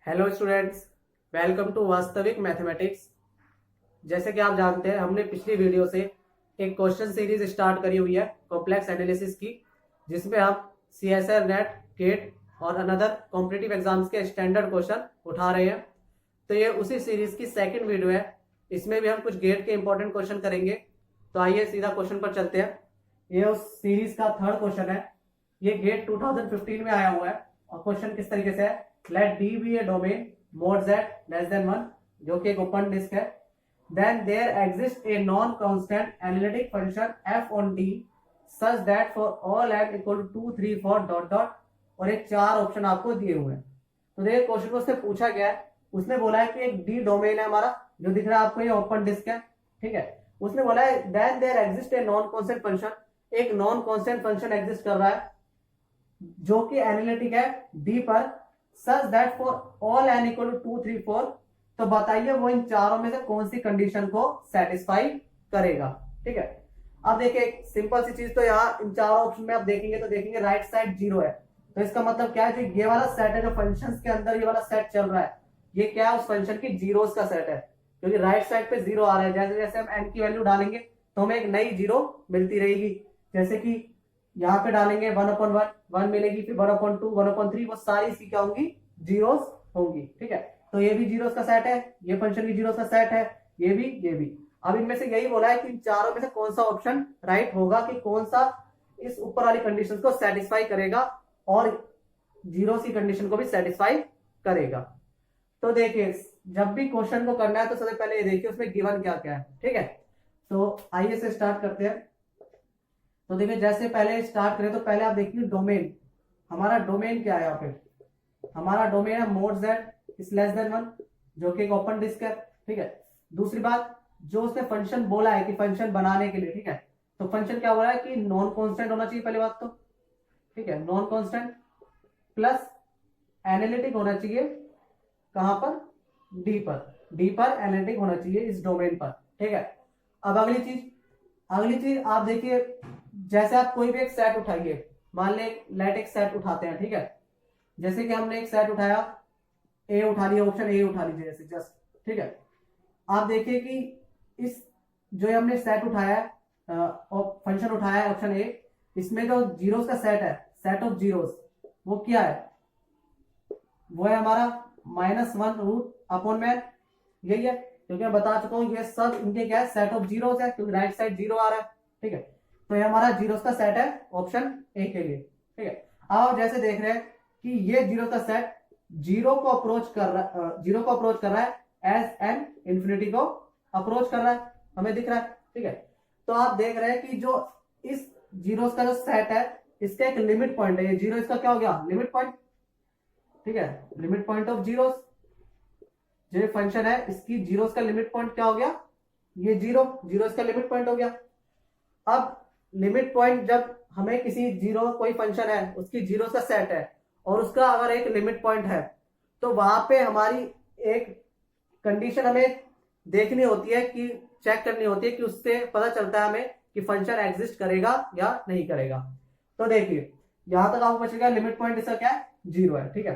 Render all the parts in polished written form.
Hello students, welcome to वास्तविक mathematics. जैसे कि आप जानते हैं, हमने पिछली वीडियो से एक क्वेश्चन सीरीज स्टार्ट करी हुई है कॉम्प्लेक्स एनालिसिस की, जिसमें हम सीएसआर, नेट, गेट और अनदर कॉम्पिटिटिव एग्जाम्स के स्टैंडर्ड क्वेश्चन उठा रहे हैं। तो ये उसी सीरीज की सेकंड वीडियो है। इसमें भी हम कुछ गेट के इंपॉर्टेंट क्वेश्चन करेंगे। तो आइए सीधा क्वेश्चन पर चलते हैं। ये उस सीरीज का थर्ड क्वेश्चन है। ये गेट 2015 में आया हुआ है और क्वेश्चन किस तरीके से है, let D be a domain mod z less than 1, जो कि एक ओपन डिस्क है। Then there exist a non constant analytic function f on d such that for all n equal to 2 3 4 dot dot, और एक 4 option आपको दिए हुए हैं। तो देखिए क्वेश्चन को उससे पूछा गया है। उसने बोला है कि एक डी डोमेन है हमारा, जो दिख रहा है आपको, ये ओपन डिस्क है, ठीक है। उसने बोला है then there exist a non constant function, एक नॉन कांस्टेंट फंक्शन एग्जिस्ट कर रहा है जो कि एनालिटिक है डी पर, such that for all n equal to 2 3 4। तो बताइए वो इन चारों में से कौन सी कंडीशन को सेटिस्फाई करेगा, ठीक है। अब देखिए एक सिंपल सी चीज, तो यहाँ इन चारों ऑप्शन में आप देखेंगे तो देखेंगे राइट साइड 0 है। तो इसका मतलब क्या है, जो ये वाला सेट है, जो फंक्शंस के अंदर ये वाला सेट चल रहा है, ये क्या है, उस फंक्शन की जीरोस का सेट है, क्योंकि राइट साइड पे 0 आ रहा है। जैसे जैसे हम n की वैल्यू डालेंगे तो हमें एक नई 0 मिलती रहेगी। जैसे कि यहाँ पे डालेंगे 1/1 1 मिलेगी, फिर 1/2 1/3, वो सारी इसकी क्या होंगी, जीरोस होंगी, ठीक है। तो ये भी जीरोस का सेट है, ये फंक्शन की जीरोस का सेट है, ये भी। अब इनमें से यही बोला है कि इन चारों में से कौन सा ऑप्शन राइट होगा, कि कौन सा इस ऊपर वाली कंडीशन को सेटिस्फाई करेगा और जीरो की कंडीशन को भी सेटिस्फाई करेगा। तो देखिए जब भी क्वेश्चन को करना है तो सबसे पहले ये देखिए उसमें गिवन क्या क्या है, ठीक है। तो आइए से स्टार्ट करते हैं। तो देखिए जैसे पहले स्टार्ट करें तो पहले आप देखिए डोमेन, हमारा डोमेन क्या है। यहाँ पे हमारा डोमेन है mode z is less than 1, जो कि एक ओपन डिस्क है, ठीक है। दूसरी बात, जो उसने फंक्शन बोला है कि फंक्शन बनाने के लिए, ठीक है, तो फंक्शन क्या हो रहा है कि नॉन कांस्टेंट होना चाहिए पहली बात तो, ठीक है, नॉन कांस्टेंट प्लस एनालिटिक होना चाहिए कहां पर, डी पर एनालिटिक होना चाहिए इस डोमेन पर, ठीक है। अब अगली चीज आप देखिए, जैसे आप कोई भी एक सेट उठाइए, मान ले लेट एक सेट उठाते हैं, ठीक है। जैसे कि हमने एक सेट उठाया, ए उठा लिया, ऑप्शन ए उठा लीजिए जैसे जस्ट, ठीक है। आप देखिए कि इस जो हमने सेट उठाया है और फंक्शन उठाया है ऑप्शन ए, इसमें जो जीरोस का सेट है, सेट ऑफ जीरोस, वो क्या है, वो है हमारा -1 √में, यही है। क्योंकि मैं बता चुका हूं ये सब इनके क्या है, सेट ऑफ जीरोस है, क्योंकि राइट साइड 0 आ रहा है, ठीक है। तो ये हमारा जीरोस का सेट है ऑप्शन ए के लिए, ठीक है। अब आप जैसे देख रहे हैं कि ये जीरो का सेट जीरो को अप्रोच कर रहा है एज एन इंफिनिटी को अप्रोच कर रहा है, हमें दिख रहा है, ठीक है। तो आप देख रहे हैं कि जो इस जीरोस का जो सेट है, इसका एक लिमिट पॉइंट है, ये जीरो इसका क्या हो गया, लिमिट पॉइंट, ठीक है, लिमिट पॉइंट ऑफ जीरोस। जो फंक्शन है इसकी जीरोस का लिमिट पॉइंट क्या हो गया, ये जीरो इसका लिमिट पॉइंट हो गया। अब लिमिट पॉइंट, जब हमें किसी जीरो, कोई फंक्शन है उसकी जीरो का सेट है और उसका अगर एक लिमिट पॉइंट है, तो वहां पे हमारी एक कंडीशन हमें देखनी होती है, कि चेक करनी होती है, कि उससे पता चलता है हमें कि फंक्शन एग्जिस्ट करेगा या नहीं करेगा। तो देखिए यहां तक आपको बचेगा लिमिट पॉइंट इसका क्या है, 0 है, ठीक है।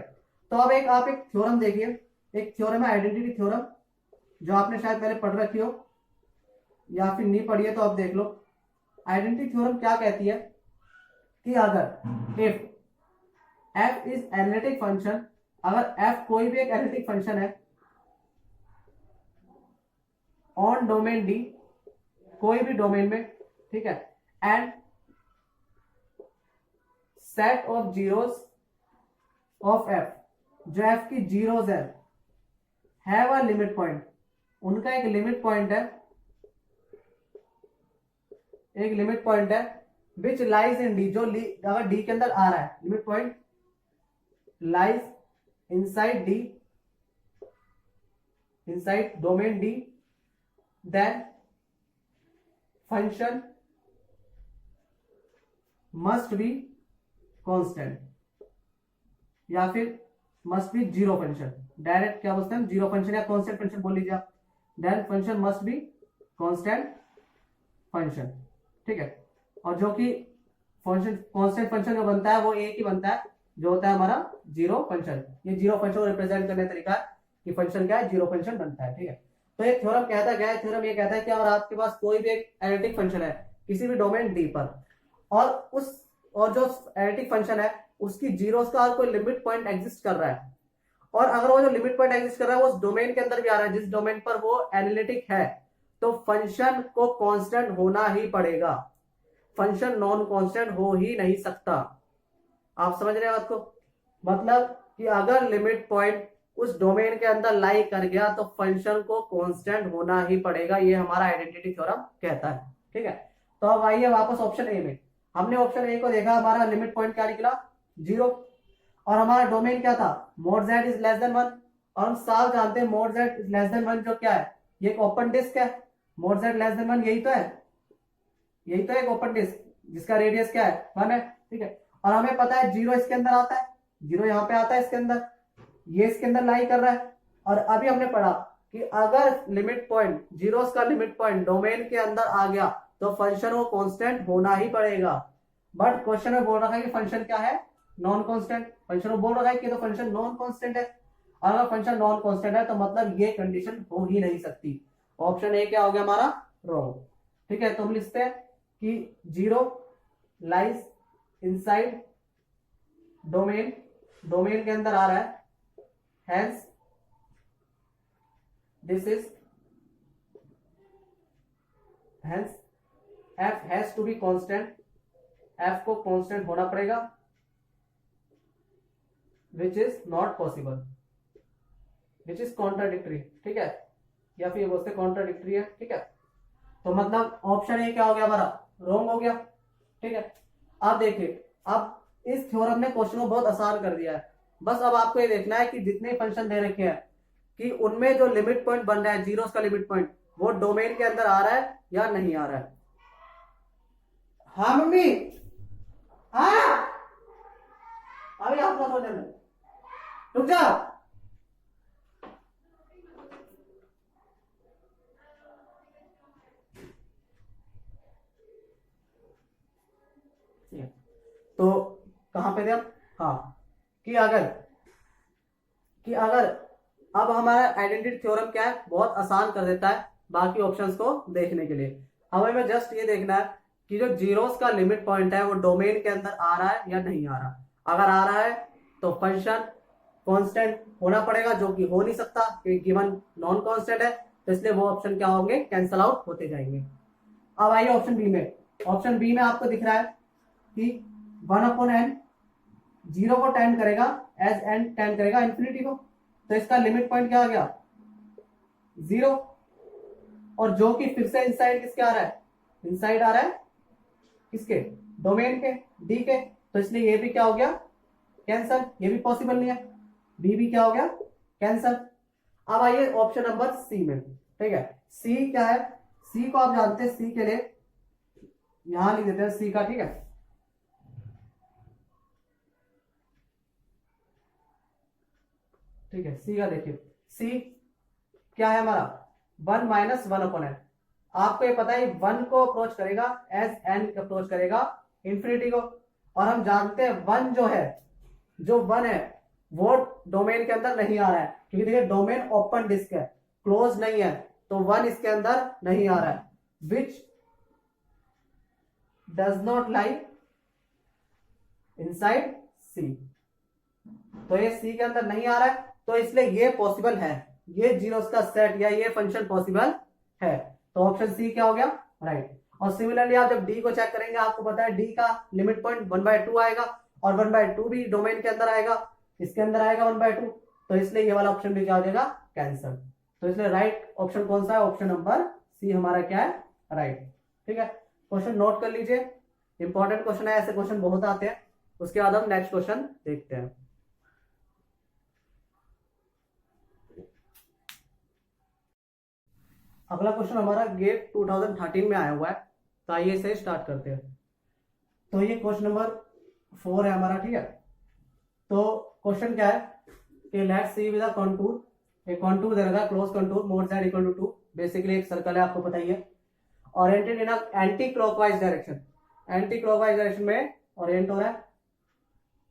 तो अब आप एक थ्योरम देखिए, एक थ्योरम है आइडेंटिटी थ्योरम, जो आपने शायद पहले पढ़ रखी हो या फिर नहीं पढ़ी है, तो आप देख लो। आइडेंटिटी थ्योरम क्या कहती है कि अगर if f is analytic function, अगर f कोई भी एक एनालिटिक फंक्शन है ऑन डोमेन d, कोई भी डोमेन में, ठीक है, and set of zeros of f, जो f की जीरोस है, हैव अ लिमिट पॉइंट, उनका एक लिमिट पॉइंट है, विच लाइज इन डी, जो अगर डी के अंदर आ रहा है, limit point lies inside D, inside domain D, then function must be constant, या फिर must be zero function, direct क्या बोलते हैं, जीरो फंक्शन या कांस्टेंट फंक्शन बोल लीजिए आप। Then function must be constant function, ठीक है। और जो कि फंक्शन कांस्टेंट फंक्शन जो बनता है वो एक ही बनता है, जो होता है हमारा जीरो फंक्शन। ये जीरो फंक्शन को रिप्रेजेंट करने का तरीका है कि फंक्शन क्या है, जीरो फंक्शन बनता है। ठीक है, तो एक थ्योरम कहता क्या है, थ्योरम ये कहता है कि अगर आपके पास कोई भी एक एनालिटिक फंक्शन है किसी भी डोमेन डी पर, और जो एनालिटिक फंक्शन है उसकी जीरोस का कोई लिमिट पॉइंट एग्जिस्ट कर रहा है, और अगर वो जो लिमिट पॉइंट एग्जिस्ट कर रहा है वो उस डोमेन के अंदर भी आ रहा है जिस डोमेन पर वो एनालिटिक है, तो फंक्शन को कांस्टेंट होना ही पड़ेगा। फंक्शन नॉन कांस्टेंट हो ही नहीं सकता। आप समझ रहे हैं बात को? मतलब कि अगर लिमिट पॉइंट उस डोमेन के अंदर लाई कर गया तो फंक्शन को कांस्टेंट होना ही पड़ेगा। ये हमारा आइडेंटिटी थ्योरम कहता है। ठीक है, तो अब आइए वापस ऑप्शन ए में। हमने ऑप्शन ए को देखा, हमारा लिमिट पॉइंट क्या निकला, जीरो, और हमारा डोमेन क्या था, mode z is less than 1, और हम साफ जानते हैं mode z is less than 1 जो क्या है, ये एक ओपन डिस्क है। मोड z लेस देन 1 यही तो है, यही तो एक ओपन डिस्क जिसका रेडियस क्या है, 1 है। ठीक है, और हमें पता है जीरो इसके अंदर आता है, जीरो यहाँ पे आता है इसके अंदर, ये इसके अंदर लाई कर रहा है। और अभी हमने पढ़ा कि अगर लिमिट पॉइंट, जीरोस का लिमिट पॉइंट डोमेन के अंदर आ गया तो फंक्शन वो कांस्टेंट होना ही पड़ेगा। बट क्वेश्चन में बोल रखा है कि फंक्शन क्या है, नॉन कांस्टेंट। फंक्शन में बोल रखा है कि तो फंक्शन नॉन कांस्टेंट है, और अगर फंक्शन नॉन कांस्टेंट है तो मतलब ये कंडीशन हो ही नहीं सकती। ऑप्शन ए क्या हो गया हमारा, रॉन्ग। ठीक है, तो हम लिखते हैं कि zero lies inside domain, domain के अंदर आ रहा है, hence this is hence f has to be constant, f को कांस्टेंट होना पड़ेगा, which is not possible, which is contradictory। ठीक है, या फिर ये बोलते हैं कॉन्ट्राडिक्टरी है। ठीक है, तो मतलब ऑप्शन ए क्या हो गया हमारा, रॉन्ग हो गया। ठीक है, अब देखिए, अब इस थ्योरम ने क्वेश्चन को बहुत आसान कर दिया है। बस अब आपको ये देखना है कि जितने फंक्शन दे रखे हैं कि उनमें जो लिमिट पॉइंट बन रहा है, जीरोस का लिमिट पॉइंट, वो डोमेन के अंदर आ रहा है या नहीं आ रहा है। हाँ मम्मी, हाँ अभी आपका थोड़ी देर में, रुक जाओ। तो कहां पे थे हम, हाँ, कि अगर अब हमारा आइडेंटिटी थ्योरम क्या है, बहुत आसान कर देता है बाकी ऑप्शंस को देखने के लिए। हमें जस्ट ये देखना है कि जो जीरोस का लिमिट पॉइंट है वो डोमेन के अंदर आ रहा है या नहीं आ रहा। अगर आ रहा है तो फंक्शन कांस्टेंट होना पड़ेगा, जो कि हो नहीं सकता क्योंकि गिवन नॉन कांस्टेंट है, तो इसलिए वो ऑप्शन क्या होंगे, कैंसल आउट होते जाएंगे। अब आइए ऑप्शन बी में। ऑप्शन बी में आपको दिख रहा है कि 1/n जीरो को टेंड करेगा, एज एन टेंड करेगा इंफिनिटी को, तो इसका लिमिट पॉइंट क्या आ गया, जीरो, और जो कि फिर से इनसाइड किसके आ रहा है, इनसाइड आ रहा है किसके, डोमेन के, डी के, तो इसलिए ये भी क्या हो गया, कैंसल, ये भी पॉसिबल नहीं है, बी भी क्या हो गया, कैंसल। अब आइए ऑप्शन नंबर सी में। ठीक है, सी क्या है, सी को आप जानते हैं, सी के लिए यहां लिख देते हैं सी का। ठीक है, ठीक है, सी का देखिए, सी क्या है हमारा, 1 - 1/n। आपको ये पता है 1 को अप्रोच करेगा एज एन अप्रोच करेगा इंफिनिटी को, और हम जानते हैं 1 जो है, जो 1 है वो डोमेन के अंदर नहीं आ रहा है, क्योंकि देखिए डोमेन ओपन डिस्क है, क्लोज नहीं है, तो 1 इसके अंदर नहीं आ रहा है, which does not lie inside C. तो ये सी के अंदर नहीं आ रहा है, तो इसलिए ये पॉसिबल है, ये जीरोस का सेट या ये फंक्शन पॉसिबल है। तो ऑप्शन सी क्या हो गया, राइट। और सिमिलरली आप जब डी को चेक करेंगे, आपको पता है डी का लिमिट पॉइंट 1/2 आएगा, और 1/2 भी डोमेन के अंदर आएगा, इसके अंदर आएगा 1/2, तो इसलिए ये वाला ऑप्शन भी क्या हो जाएगा, कैंसल। तो इसलिए राइट ऑप्शन कौन सा है, ऑप्शन नंबर सी हमारा क्या है, राइट। ठीक है, क्वेश्चन नोट कर लीजिए, इंपॉर्टेंट क्वेश्चन है, ऐसे क्वेश्चन बहुत आते हैं। उसके बाद हम नेक्स्ट क्वेश्चन देखते हैं। अगला क्वेश्चन हमारा गेट 2013 में आया हुआ है, तो आइए इसे स्टार्ट करते हैं। तो ये क्वेश्चन नंबर 4 है हमारा। ठीक है, तो क्वेश्चन क्या है कि let's see with a contour, एक कंटूर दे रखा है, close contour, mod z = 2, basically एक सर्कल है, आपको पता ही है, oriented in anti clockwise direction, anti clockwise direction में ओरिएंट हो रहा है।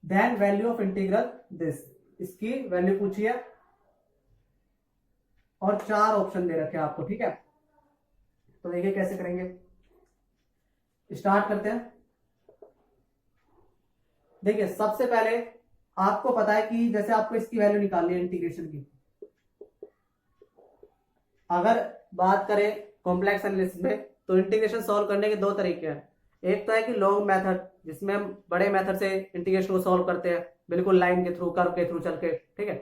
Then value of integral this, इसकी वैल्यू पूछी है और 4 ऑप्शन दे रखे हैं आपको, ठीक है। तो देखिए कैसे करेंगे, स्टार्ट करते हैं। देखिए सबसे पहले आपको पता है कि जैसे आपको इसकी वैल्यू निकालनी है इंटीग्रेशन की। अगर बात करें कॉम्प्लेक्स एनालिसिस में तो इंटीग्रेशन सॉल्व करने के 2 तरीके हैं। एक तो है कि लॉन्ग मेथड, जिसमें हम बड़े मेथड से इंटीग्रेशन को सॉल्व करते हैं, बिल्कुल लाइन के थ्रू, कर्व के थ्रू चल के, ठीक है।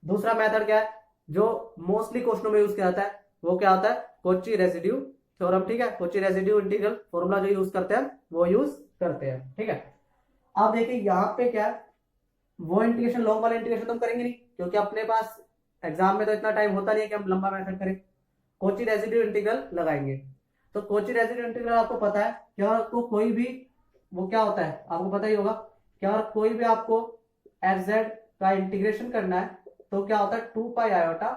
दूसरा मेथड क्या है, जो मोस्टली क्वेश्चनों में यूज किया जाता है, वो क्या होता है, कोची रेसिड्यू थ्योरम, ठीक है। कोची रेसिड्यू इंटीग्रल फॉर्मूला जो यूज करते हैं वो यूज करते हैं, ठीक है। अब देखिए यहाँ पे क्या है, वो इंटीग्रेशन, लॉन्ग वाला इंटीग्रेशन तो हम करेंगे नहीं, क्योंकि अपने पास एग्जाम में तो इतना टाइम होता नहीं है कि हम लंबा मेथड करें। कोची रेसिड्यू इंटीग्रल लगाएंगे। तो कोची रेसिड्यू इंटीग्रल आपको पता है कि अगर आपको कोई भी, वो क्या होता है आपको पता ही होगा कि अगर कोई भी आपको एफ जेड का इंटीग्रेशन करना है तो क्या होता है, 2 पाई आयोटा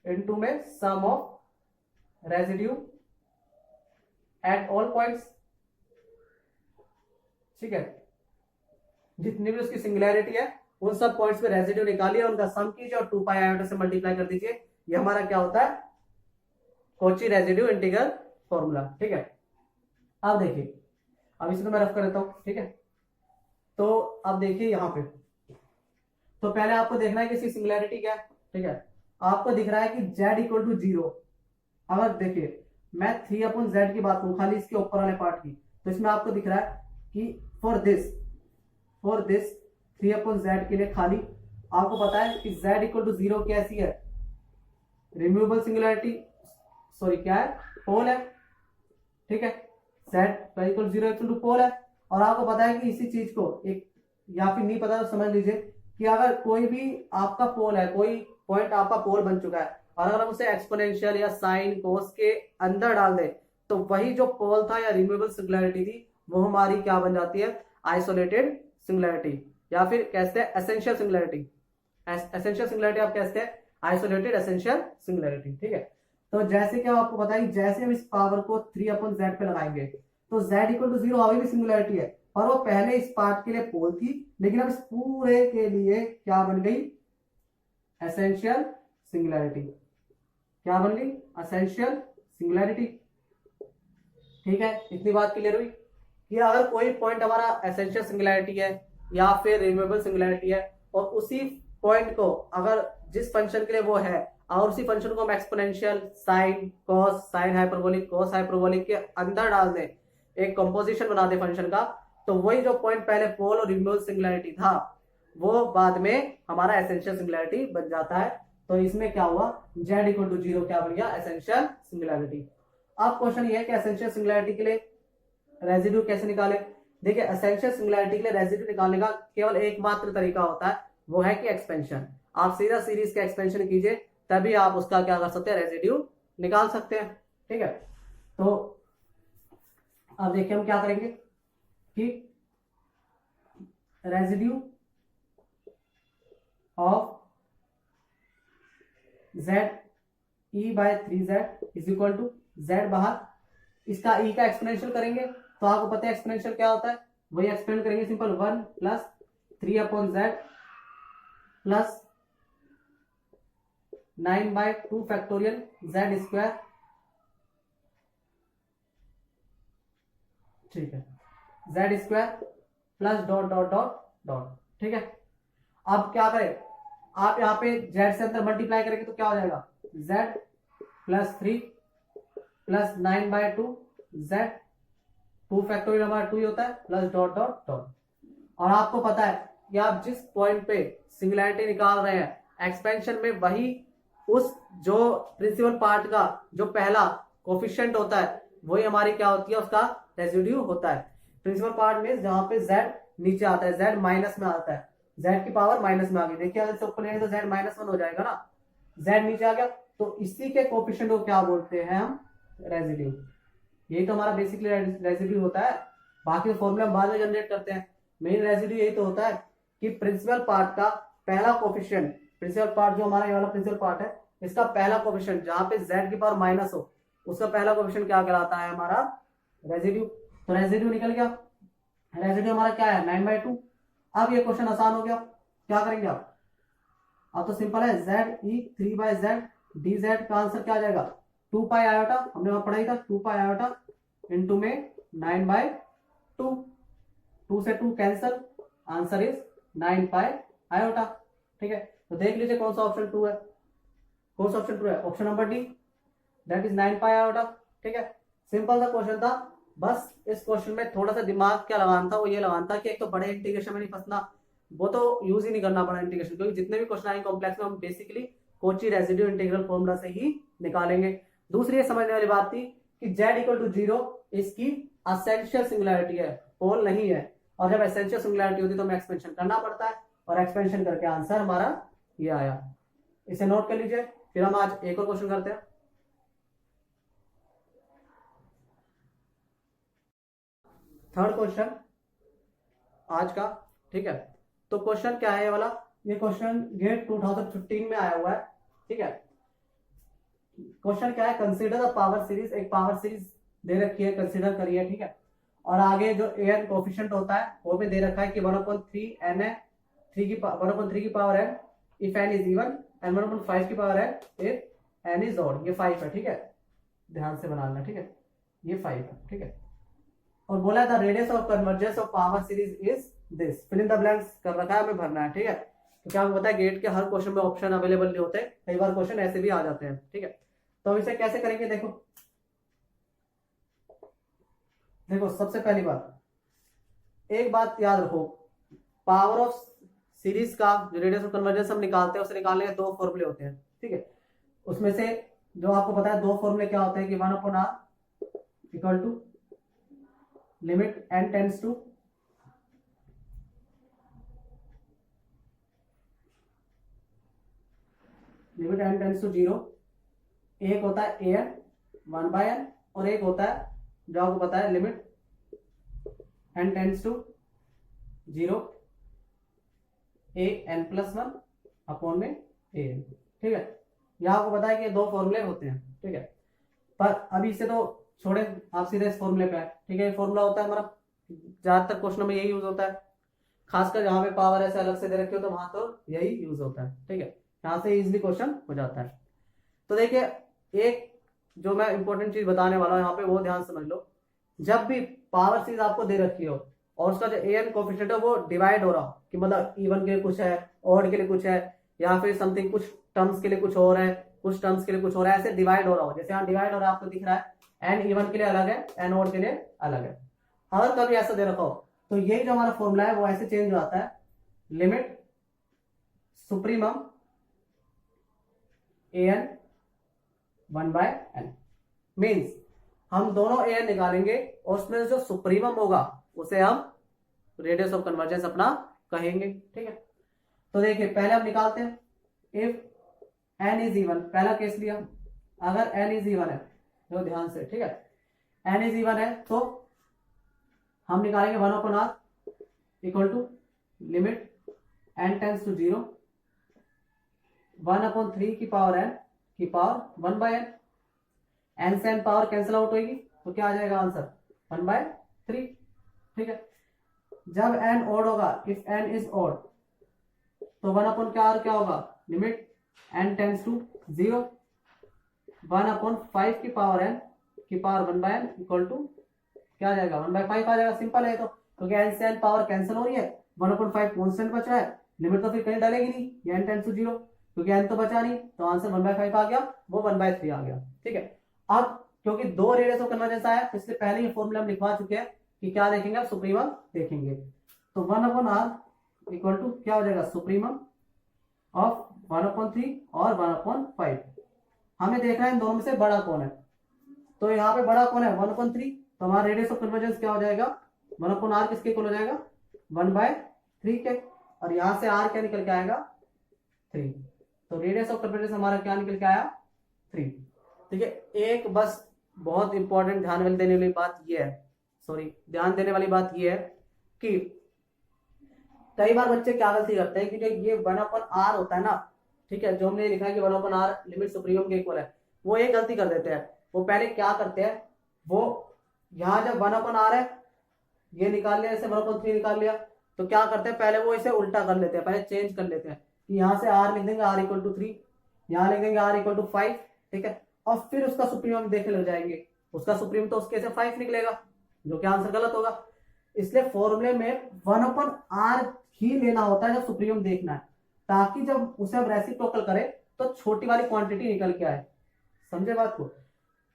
इनटू में sum of residue at all points, ठीक है। जितनी भी उसकी सिंगुलैरिटी है उन सब पॉइंट्स पे रेसिड्यू निकालिए, उनका सम कीजिए और 2 पाई आयोटा से मल्टीप्लाई कर दीजिए। ये हमारा क्या होता है, कोची रेसिड्यू इंटीग्रल फॉर्मूला, ठीक है। अब देखिए, अब इसको मैं रफ कर देता हूं, ठीक है। तो अब देखिए यहाँ पे, तो पहले आपको देखना है कि इसकी सिंगुलैरिटी क्या है, ठीक है। आपको दिख रहा है कि z इक्वल टू 0। अगर देखिए मैं 3/z की बात करूं खाली इसके ऊपर वाले पार्ट की, तो इसमें आपको दिख रहा है कि फॉर दिस 3/z के लिए खाली आपको पता है कि z इक्वल टू 0 कैसी है, रिमूवेबल सिंगुलैरिटी, सॉरी क्या है, पोल है, ठीक है। z इक्वल 0 इक्वल टू पोल है। और आपको पता है कि इसी चीज को एक, या फिर नहीं पता तो समझ लीजिए कि अगर कोई भी आपका पोल है, कोई पॉइंट आपका पोल बन चुका है, और अगर हम उसे एक्सपोनेंशियल या साइन कोस के अंदर डाल दें तो वही जो पोल था या रिमूवेबल सिंगुलैरिटी थी वो हमारी क्या बन जाती है, आइसोलेटेड सिंगुलैरिटी, या फिर कहते हैं एसेंशियल सिंगुलैरिटी। एसेंशियल सिंगुलैरिटी आप कहते हैं आइसोलेटेड एसेंशियल सिंगुलैरिटी, ठीक है। तो जैसे कि आपको पता है, जैसे हम इस पावर को 3/z पे लगाएंगे तो z इक्वल टू 0 अभी भी सिंगुलैरिटी है, और वो पहले इस पार्ट के लिए पोल थी, लेकिन अब इस पूरे के लिए क्या बन गई, एसेंशियल सिंगुलैरिटी। क्या बन गई, एसेंशियल सिंगुलैरिटी, ठीक है। इतनी बात क्लियर हुई कि अगर कोई पॉइंट हमारा एसेंशियल सिंगुलैरिटी है या फिर रिमूवेबल सिंगुलैरिटी है, और उसी पॉइंट को अगर जिस फंक्शन के लिए वो है, और उसी फंक्शन को हम exponential, sine, cos, sine hyperbolic, cos hyperbolic के अंदर डाल दें, एक कंपोजिशन बना दे फंक्शन का, तो वही जो पॉइंट पहले पोल और रिमूवेबल सिंगुलैरिटी था वो बाद में हमारा एसेंशियल सिंगुलैरिटी बन जाता है। तो इसमें क्या हुआ, z इक्वल टू 0 क्या बन गया, एसेंशियल सिंगुलैरिटी। अब क्वेश्चन ये है कि एसेंशियल सिंगुलैरिटी के लिए रेसिड्यू कैसे निकाले। देखिए एसेंशियल सिंगुलैरिटी के लिए रेसिड्यू निकालने का केवल एकमात्र तरीका होता है, वो है कि एक्सपेंशन। आप सीधा सीरीज का एक्सपेंशन कीजिए, तभी आप उसका क्या कर सकते हैं, रेसिड्यू निकाल सकते हैं, ठीक है। तो अब देखिए हम क्या करेंगे कि residue of z e by 3z is equal to z बाहर, इसका e का एक्सपोनेंशियल करेंगे तो आपको पता है एक्सपोनेंशियल क्या होता है, वही एक्सपेंड करेंगे, simple 1 plus 3/z plus 9/2 factorial z square, ठीक है, z square plus dot dot dot dot, ठीक है। अब क्या करें, आप यहाँ पे z से अंदर मल्टीप्लाई करेंगे तो क्या हो जाएगा, z plus 3 plus 9/2 z, 2 factorial हमारा 2 ही होता है, प्लस डॉट डॉट डॉट। और आपको पता है कि आप जिस पॉइंट पे सिंगुलैरिटी निकाल रहे हैं एक्सपेंशन में, वही उस जो प्रिंसिपल पार्ट का जो पहला कोफिशिएंट होता है वही हमारी क्या होती है, उसका रेसिड्यू होता है। प्रिंसिपल पार्ट में जहां पे z नीचे आता है, z माइनस में आता है, z की पावर माइनस में आ गई, देखिए अगर ऊपर लेंगे तो z -1 हो जाएगा ना, z नीचे आ गया, तो इसी के कोफिशिएंट को क्या बोलते हैं हम, रेसिड्यू। यही तो हमारा बेसिकली रेसिड्यू होता है, बाकी फॉर्मूला हम बाद में जनरेट करते हैं। मेन रेसिड्यू यही तो होता है कि प्रिंसिपल पार्ट का पहला कोफिशिएंट, प्रिंसिपल पार्ट जो हमारा ये वाला प्रिंसिपल पार्ट है, इसका पहला कोफिशिएंट जहां पे z की पावर माइनस हो, उसका पहला कोफिशिएंट क्या कहलाता है, हमारा रेसिड्यू। तो रेसिड्यू निकल गया, रेसिड्यू हमारा क्या है 9/2, अब ये क्वेश्चन आसान हो गया, क्या करेंगे आप, अब तो सिंपल है, जेड ई 3/z डी जेड का आंसर क्या आ जाएगा, 2 पाई आयोटा, हमने वहां पढ़ा ही था, 2 पाई आयोटा इंटू में 9/2, 2 से 2 cancel, answer is 9 pi iota. ठीक है, तो देख लीजिए कौन सा ऑप्शन 2 है, कौन सा ऑप्शन 2 है, option number D, that is 9 pi iota. ठीक है, सिंपल सा क्वेश्चन था, बस इस क्वेश्चन में थोड़ा सा दिमाग क्या लगाना था, वो ये लगाना था कि एक तो बड़े इंटीग्रेशन में नहीं फंसना, वो तो यूज ही नहीं करना बड़ा इंटीग्रेशन, क्योंकि जितने भी क्वेश्चन आएंगे कॉम्प्लेक्स में हम basically Kochi residue integral formula से ही निकालेंगे। दूसरी ये समझने वाली बात थी कि z इक्वल टू 0 इसकी असेंशियल सिंगुलैरिटी है, पोल नहीं है, और जब एसेंशियल सिंगुलैरिटी होती है तो हमें एक्सपेंशन करना पड़ता है, और एक्सपेंशन करके आंसर हमारा ये आया। इसे नोट कर लीजिए, फिर हम आज एक और क्वेश्चन करते हैं। थर्ड क्वेश्चन आज का। ठीक है, तो क्वेश्चन क्या है ये वाला, ये क्वेश्चन गेट 2015 में आया हुआ है। ठीक है, क्वेश्चन क्या है, कंसीडर द पावर सीरीज, एक पावर सीरीज दे रखी है, कंसीडर करिए। ठीक है, और आगे जो एन कोफिशिएंट होता है वो भी दे रखा है कि 1/3 n है, 1/3 की power n if n is even, and 1/5 की power n if n is odd. ये 5 है। ठीक है, ध्यान से बनाना। ठीक है, ये 5 है। ठीक है, और बोला था radius of convergence of power series is this, fill in the blanks कर रखा है, हमें भरना है। ठीक है, तो क्या आपको पता है गेट के हर क्वेश्चन में ऑप्शन अवेलेबल नहीं होते, कई बार क्वेश्चन ऐसे भी आ जाते हैं। ठीक है, तो इसे कैसे करेंगे, देखो देखो सबसे पहली बात, एक बात याद रखो, पावर ऑफ सीरीज का जो रेडियस ऑफ कन्वर्जेंस हम निकालते हैं, उसे निकालने के 2 फॉर्मूले होते हैं। ठीक है, उसमें से जो आपको पता है 2 फॉर्मूले क्या होते हैं कि 1/r equal to limit n tends to limit n tends to 0, एक होता है an 1/n, और एक होता है जो आपको पता है limit n tends to 0 an+1 upon में an। ठीक है, यह आपको पता है कि 2 फॉर्मूले होते हैं। ठीक है, पर अभी से तो छोड़े, आप सीधे इस फॉर्मूले पे आए। ठीक है, फॉर्मूला होता है हमारा, ज्यादातर क्वेश्चन में यही यूज होता है, खासकर जहां पे पावर ऐसे अलग से दे रखी हो तो वहां तो यही यूज होता है। ठीक है, यहां से इजिली क्वेश्चन हो जाता है। तो देखिए, एक जो मैं इंपॉर्टेंट चीज बताने वाला हूं यहाँ पे, वो ध्यान समझ लो, जब भी पावर सीरीज आपको दे रखी हो और उसका जो an कोफिशिएंट है वो डिवाइड हो रहा हो, कि मतलब इवन के लिए कुछ है, ऑड के लिए कुछ है, या फिर समथिंग कुछ टर्म्स के लिए कुछ और है, कुछ टर्म्स के लिए कुछ और है, ऐसे डिवाइड हो रहा हो, जैसे यहाँ डिवाइड हो रहा है आपको दिख रहा है, n इवन के लिए अलग है, n ऑड के लिए अलग है। अगर कभी ऐसा दे रखा हो तो यही जो हमारा फॉर्मूला है वो ऐसे चेंज हो जाता है, limit supremum an 1/n, means हम दोनों an निकालेंगे और उसमें जो सुप्रीमम होगा उसे हम रेडियस ऑफ कन्वर्जेंस अपना कहेंगे। ठीक है, तो देखिए पहले हम निकालते हैं, इफ n इज इवन, पहला केस लिया, अगर n इज इवन है तो ध्यान से, ठीक है, n इज इवन है तो हम निकालेंगे 1/r equal to limit n tends to 0 1/3 की पावर n की पावर 1/n, n से n पावर कैंसिल आउट होगी तो क्या आ जाएगा आंसर 1/3। ठीक है, जब n ऑड होगा, इफ n इज ऑड, तो 1/r क्या होगा, लिमिट n टेंड्स टू 0 1/5 की पावर n की पावर 1/n इक्वल टू क्या आ जाएगा 1/5 आ जाएगा। सिंपल है, तो क्योंकि n से n पावर कैंसिल हो रही है, 1/5 कॉन्स्टेंट बचा है, लिमिट तो फिर कहीं डालेगी नहीं, ये n टेंड्स टू 0, क्योंकि n तो बचा नहीं, तो आंसर 1/5 आ गया, वो 1/3 आ गया। ठीक है, अब क्योंकि 2 रेडियस ऑफ कन्वर्जेंस आया, इसलिए पहले ये फॉर्मूला हम लिखवा चुके हैं कि क्या देखेंगे, आप सुप्रीमम देखेंगे, तो 1/r इक्वल टू क्या हो जाएगा, सुप्रीमम ऑफ 1/3 और 1/5। हमें देखना है इन दोनों में से बड़ा कौन है, तो यहाँ पे बड़ा कौन है 1/3, तो हमारा रेडियस ऑफ कन्वर्जेंस क्या हो जाएगा, 1/r किसके इक्वल हो जाएगा 1/3 के, और यहां से r क्या निकल के आएगा 3, तो रेडियस ऑफ कन्वर्जेंस हमारा क्या निकल के आया 3। ठीक है, एक बस बहुत इंपॉर्टेंट ध्यान देने वाली बात ये है, ध्यान देने वाली बात ये है कि कई बार बच्चे क्या गलती करते हैं कि जो ये 1/r होता है ना, ठीक है, जो हमने लिखा है कि 1/r लिमिट सुप्रीमम के इक्वल है, वो एक गलती कर देते हैं। वो पहले क्या करते हैं, वो यहाँ जब 1/r है ये निकाल लिया, ऐसे 1/3 निकाल लिया, तो क्या करते हैं, पहले वो इसे उल्टा कर लेते हैं, पहले चेंज कर लेते हैं कि यहाँ से r लिख देंगे r इक्वल टू 3, यहाँ लिख देंगे r इक्वल टू 5, ठीक है, और फिर उसका सुप्रीम हम देखने लग जाएंगे। उसका सुप्रीम तो उसके से 5 निकलेगा, जो कि आंसर गलत होगा। इसलिए फॉर्मूले में 1/r ही लेना होता है जब सुप्रीम देखना है, ताकि जब उसे हम रेसिप्रोकल करें तो छोटी वाली क्वांटिटी निकल के आए। समझे बात को?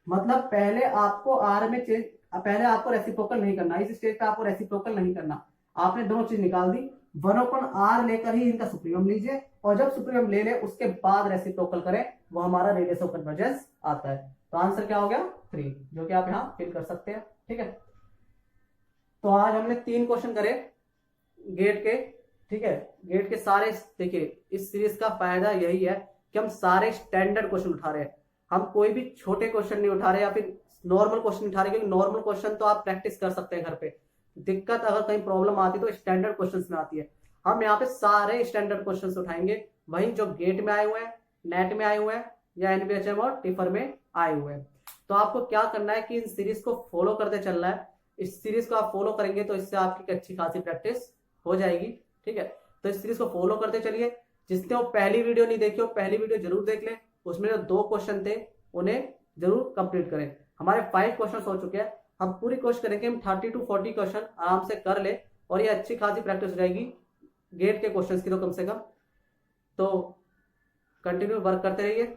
मतलब पहले आपको r में चेंज, पहले आपको रेसिप्रोकल नहीं करना, इस स्टेज पे आपको रेसिप्रोकल नहीं करना, आपने दोनों चीज निकाल दी, 1/r लेकर ही इनका सुप्रीम लीजिए, और जब सुप्रीम ले ले उसके बाद रेसिप्रोकल करें, वो हमारा रेडियस ऑफ कन्वर्जेंस आता है। तो आंसर क्या हो गया? 3, जो कि आप यहाँ फिल कर सकते हैं। ठीक है, तो आज हमने 3 क्वेश्चन करे गेट के। ठीक है, गेट के सारे, देखिए इस सीरीज का फायदा यही है कि हम सारे स्टैंडर्ड क्वेश्चन उठा रहे हैं, हम कोई भी छोटे क्वेश्चन नहीं उठा रहे या फिर नॉर्मल क्वेश्चन उठा रहे, क्योंकि नॉर्मल क्वेश्चन तो आप प्रैक्टिस कर सकते हैं घर पे, दिक्कत अगर कहीं प्रॉब्लम आती है तो स्टैंडर्ड क्वेश्चंस में आती है। हम यहाँ पे सारे स्टैंडर्ड क्वेश्चंस उठाएंगे, वही जो गेट में आए हुए हैं, नेट में आए हुए हैं, या एनबीएचएम और टिफर में आए हुए हैं। तो आपको क्या करना है कि इन सीरीज को फॉलो करते चलना है। इस सीरीज को आप फॉलो करेंगे तो इससे आपकी अच्छी खासी प्रैक्टिस हो जाएगी। ठीक है, तो इस सीरीज को फॉलो करते चलिए। जिसने वो पहली वीडियो नहीं देखी हो, पहली वीडियो जरूर देख लें, उसमें जो 2 क्वेश्चन थे उन्हें जरूर कंप्लीट करें। हमारे 5 क्वेश्चन हो चुके हैं, हम पूरी कोशिश करेंगे हम 30 to 40 क्वेश्चन आराम से कर ले, और ये अच्छी खासी प्रैक्टिस हो जाएगी गेट के क्वेश्चंस की तो कम से कम। तो कंटिन्यू वर्क करते रहिए।